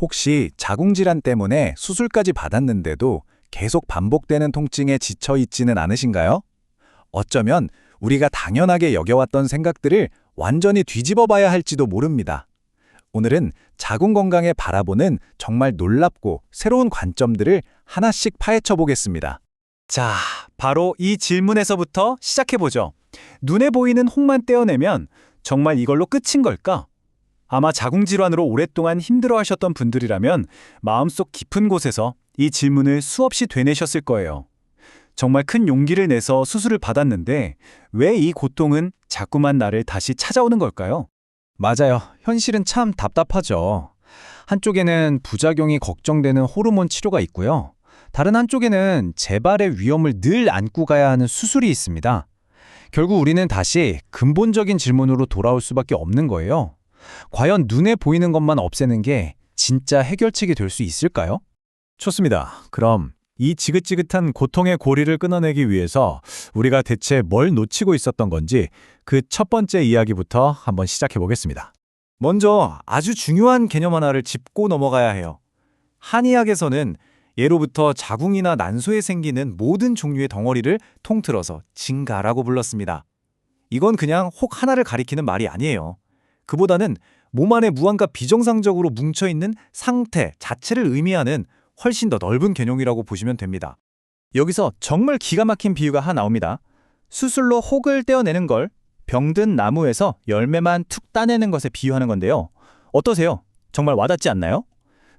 혹시 자궁질환 때문에 수술까지 받았는데도 계속 반복되는 통증에 지쳐 있지는 않으신가요? 어쩌면 우리가 당연하게 여겨왔던 생각들을 완전히 뒤집어 봐야 할지도 모릅니다. 오늘은 자궁 건강에 바라보는 정말 놀랍고 새로운 관점들을 하나씩 파헤쳐 보겠습니다. 자, 바로 이 질문에서부터 시작해보죠. 눈에 보이는 혹만 떼어내면 정말 이걸로 끝인 걸까? 아마 자궁질환으로 오랫동안 힘들어하셨던 분들이라면 마음속 깊은 곳에서 이 질문을 수없이 되뇌셨을 거예요. 정말 큰 용기를 내서 수술을 받았는데 왜 이 고통은 자꾸만 나를 다시 찾아오는 걸까요? 맞아요. 현실은 참 답답하죠. 한쪽에는 부작용이 걱정되는 호르몬 치료가 있고요. 다른 한쪽에는 재발의 위험을 늘 안고 가야 하는 수술이 있습니다. 결국 우리는 다시 근본적인 질문으로 돌아올 수밖에 없는 거예요. 과연 눈에 보이는 것만 없애는 게 진짜 해결책이 될 수 있을까요? 좋습니다. 그럼 이 지긋지긋한 고통의 고리를 끊어내기 위해서 우리가 대체 뭘 놓치고 있었던 건지 그 첫 번째 이야기부터 한번 시작해 보겠습니다. 먼저 아주 중요한 개념 하나를 짚고 넘어가야 해요. 한의학에서는 예로부터 자궁이나 난소에 생기는 모든 종류의 덩어리를 통틀어서 징가라고 불렀습니다. 이건 그냥 혹 하나를 가리키는 말이 아니에요. 그보다는 몸 안에 무언가 비정상적으로 뭉쳐있는 상태 자체를 의미하는 훨씬 더 넓은 개념이라고 보시면 됩니다. 여기서 정말 기가 막힌 비유가 하나 나옵니다. 수술로 혹을 떼어내는 걸 병든 나무에서 열매만 툭 따내는 것에 비유하는 건데요. 어떠세요? 정말 와닿지 않나요?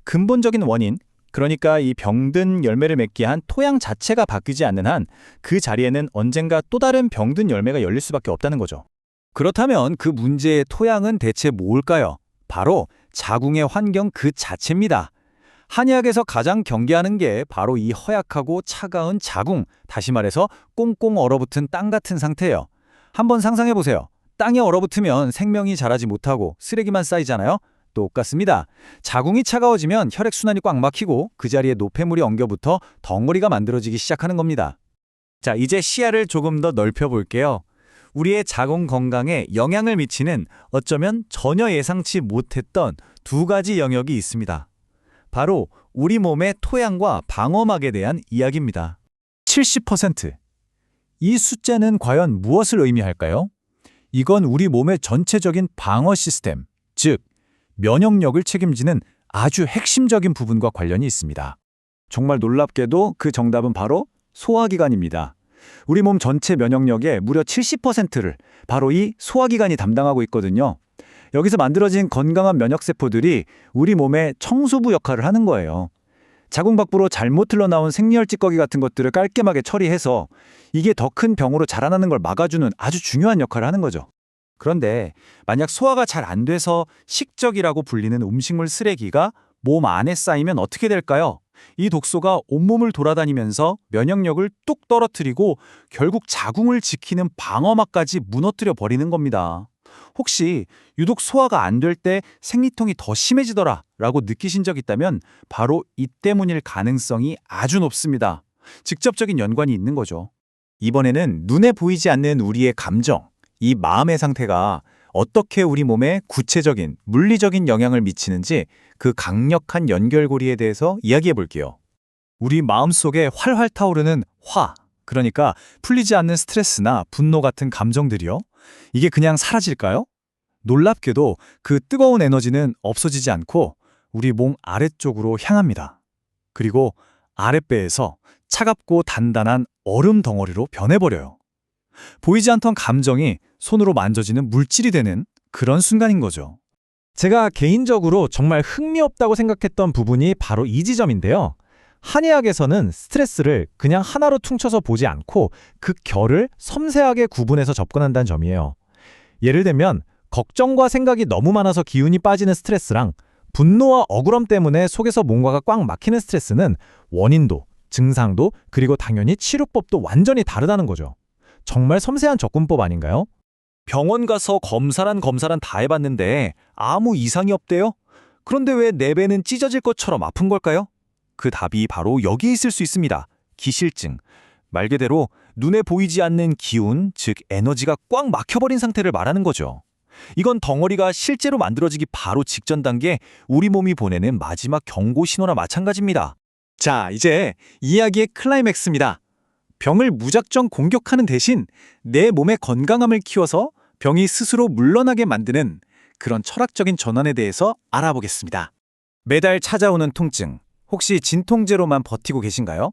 근본적인 원인, 그러니까 이 병든 열매를 맺게 한 토양 자체가 바뀌지 않는 한 그 자리에는 언젠가 또 다른 병든 열매가 열릴 수밖에 없다는 거죠. 그렇다면 그 문제의 토양은 대체 뭘까요? 바로 자궁의 환경 그 자체입니다. 한의학에서 가장 경계하는 게 바로 이 허약하고 차가운 자궁, 다시 말해서 꽁꽁 얼어붙은 땅 같은 상태예요. 한번 상상해 보세요. 땅에 얼어붙으면 생명이 자라지 못하고 쓰레기만 쌓이잖아요? 똑같습니다. 자궁이 차가워지면 혈액순환이 꽉 막히고 그 자리에 노폐물이 엉겨붙어 덩어리가 만들어지기 시작하는 겁니다. 자, 이제 시야를 조금 더 넓혀볼게요. 우리의 자궁 건강에 영향을 미치는 어쩌면 전혀 예상치 못했던 두 가지 영역이 있습니다. 바로 우리 몸의 토양과 방어막에 대한 이야기입니다. 70%. 이 숫자는 과연 무엇을 의미할까요? 이건 우리 몸의 전체적인 방어 시스템, 즉 면역력을 책임지는 아주 핵심적인 부분과 관련이 있습니다. 정말 놀랍게도 그 정답은 바로 소화기관입니다. 우리 몸 전체 면역력의 무려 70%를 바로 이 소화기관이 담당하고 있거든요. 여기서 만들어진 건강한 면역세포들이 우리 몸의 청소부 역할을 하는 거예요. 자궁 밖으로 잘못 흘러나온 생리혈 찌꺼기 같은 것들을 깔끔하게 처리해서 이게 더 큰 병으로 자라나는 걸 막아주는 아주 중요한 역할을 하는 거죠. 그런데 만약 소화가 잘 안 돼서 식적이라고 불리는 음식물 쓰레기가 몸 안에 쌓이면 어떻게 될까요? 이 독소가 온몸을 돌아다니면서 면역력을 뚝 떨어뜨리고 결국 자궁을 지키는 방어막까지 무너뜨려 버리는 겁니다. 혹시 유독 소화가 안 될 때 생리통이 더 심해지더라 라고 느끼신 적 있다면 바로 이 때문일 가능성이 아주 높습니다. 직접적인 연관이 있는 거죠. 이번에는 눈에 보이지 않는 우리의 감정, 이 마음의 상태가 어떻게 우리 몸에 구체적인 물리적인 영향을 미치는지 그 강력한 연결고리에 대해서 이야기해 볼게요. 우리 마음속에 활활 타오르는 화, 그러니까 풀리지 않는 스트레스나 분노 같은 감정들이요. 이게 그냥 사라질까요? 놀랍게도 그 뜨거운 에너지는 없어지지 않고 우리 몸 아래쪽으로 향합니다. 그리고 아랫배에서 차갑고 단단한 얼음 덩어리로 변해버려요. 보이지 않던 감정이 손으로 만져지는 물질이 되는 그런 순간인 거죠. 제가 개인적으로 정말 흥미없다고 생각했던 부분이 바로 이 지점인데요. 한의학에서는 스트레스를 그냥 하나로 퉁쳐서 보지 않고 그 결을 섬세하게 구분해서 접근한다는 점이에요. 예를 들면 걱정과 생각이 너무 많아서 기운이 빠지는 스트레스랑 분노와 억울함 때문에 속에서 뭔가가 꽉 막히는 스트레스는 원인도, 증상도, 그리고 당연히 치료법도 완전히 다르다는 거죠. 정말 섬세한 접근법 아닌가요? 병원 가서 검사란 다 해봤는데 아무 이상이 없대요? 그런데 왜 내 배는 찢어질 것처럼 아픈 걸까요? 그 답이 바로 여기에 있을 수 있습니다. 기실증. 말 그대로 눈에 보이지 않는 기운, 즉 에너지가 꽉 막혀버린 상태를 말하는 거죠. 이건 덩어리가 실제로 만들어지기 바로 직전 단계 우리 몸이 보내는 마지막 경고 신호나 마찬가지입니다. 자, 이제 이야기의 클라이맥스입니다. 병을 무작정 공격하는 대신 내 몸의 건강함을 키워서 병이 스스로 물러나게 만드는 그런 철학적인 전환에 대해서 알아보겠습니다. 매달 찾아오는 통증, 혹시 진통제로만 버티고 계신가요?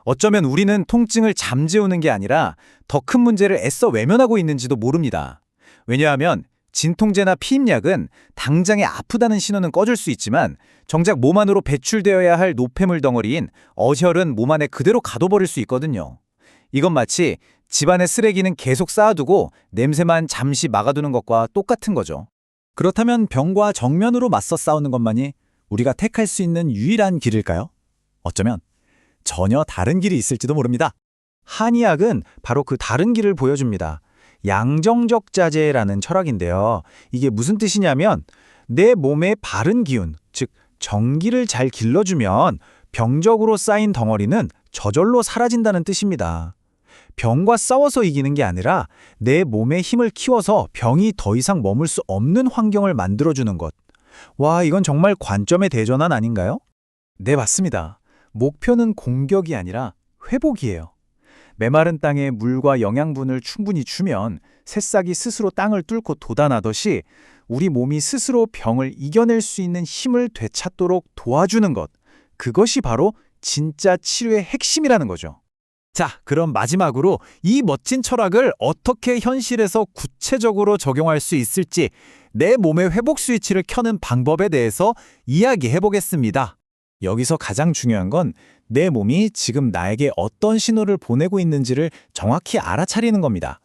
어쩌면 우리는 통증을 잠재우는 게 아니라 더 큰 문제를 애써 외면하고 있는지도 모릅니다. 왜냐하면 진통제나 피임약은 당장에 아프다는 신호는 꺼줄 수 있지만 정작 몸 안으로 배출되어야 할 노폐물 덩어리인 어혈은 몸 안에 그대로 가둬버릴 수 있거든요. 이건 마치 집안의 쓰레기는 계속 쌓아두고 냄새만 잠시 막아두는 것과 똑같은 거죠. 그렇다면 병과 정면으로 맞서 싸우는 것만이 우리가 택할 수 있는 유일한 길일까요? 어쩌면 전혀 다른 길이 있을지도 모릅니다. 한의학은 바로 그 다른 길을 보여줍니다. 양정적 자재라는 철학인데요. 이게 무슨 뜻이냐면 내 몸의 바른 기운, 즉 정기를 잘 길러주면 병적으로 쌓인 덩어리는 저절로 사라진다는 뜻입니다. 병과 싸워서 이기는 게 아니라 내 몸의 힘을 키워서 병이 더 이상 머물 수 없는 환경을 만들어주는 것. 와, 이건 정말 관점의 대전환 아닌가요? 네, 맞습니다. 목표는 공격이 아니라 회복이에요. 메마른 땅에 물과 영양분을 충분히 주면 새싹이 스스로 땅을 뚫고 돋아나듯이 우리 몸이 스스로 병을 이겨낼 수 있는 힘을 되찾도록 도와주는 것. 그것이 바로 진짜 치료의 핵심이라는 거죠. 자, 그럼 마지막으로 이 멋진 철학을 어떻게 현실에서 구체적으로 적용할 수 있을지 내 몸의 회복 스위치를 켜는 방법에 대해서 이야기해 보겠습니다. 여기서 가장 중요한 건 내 몸이 지금 나에게 어떤 신호를 보내고 있는지를 정확히 알아차리는 겁니다.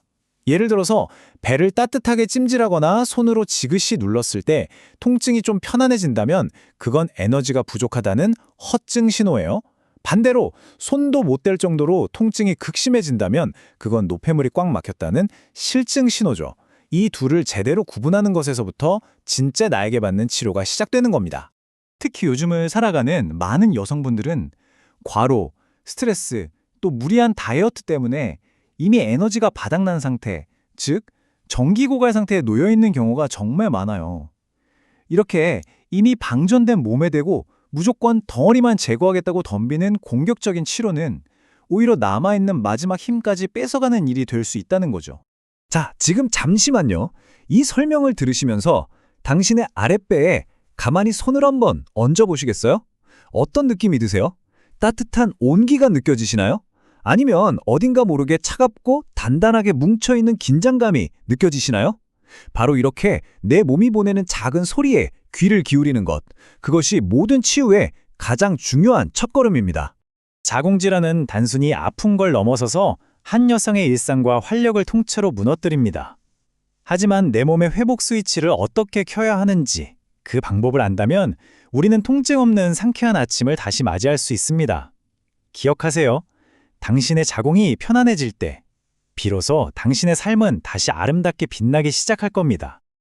예를 들어서 배를 따뜻하게 찜질하거나 손으로 지그시 눌렀을 때 통증이 좀 편안해진다면 그건 에너지가 부족하다는 허증 신호예요. 반대로 손도 못 댈 정도로 통증이 극심해진다면 그건 노폐물이 꽉 막혔다는 실증 신호죠. 이 둘을 제대로 구분하는 것에서부터 진짜 나에게 맞는 치료가 시작되는 겁니다. 특히 요즘을 살아가는 많은 여성분들은 과로, 스트레스, 또 무리한 다이어트 때문에 이미 에너지가 바닥난 상태, 즉 정기고갈 상태에 놓여 있는 경우가 정말 많아요. 이렇게 이미 방전된 몸에 대고 무조건 덩어리만 제거하겠다고 덤비는 공격적인 치료는 오히려 남아있는 마지막 힘까지 뺏어가는 일이 될 수 있다는 거죠. 자, 지금 잠시만요. 이 설명을 들으시면서 당신의 아랫배에 가만히 손을 한번 얹어보시겠어요? 어떤 느낌이 드세요? 따뜻한 온기가 느껴지시나요? 아니면 어딘가 모르게 차갑고 단단하게 뭉쳐있는 긴장감이 느껴지시나요? 바로 이렇게 내 몸이 보내는 작은 소리에 귀를 기울이는 것, 그것이 모든 치유의 가장 중요한 첫걸음입니다. 자궁질환은 단순히 아픈 걸 넘어서서 한 여성의 일상과 활력을 통째로 무너뜨립니다. 하지만 내 몸의 회복 스위치를 어떻게 켜야 하는지 그 방법을 안다면 우리는 통증 없는 상쾌한 아침을 다시 맞이할 수 있습니다. 기억하세요. 당신의 자궁이 편안해질 때 비로소 당신의 삶은 다시 아름답게 빛나기 시작할 겁니다.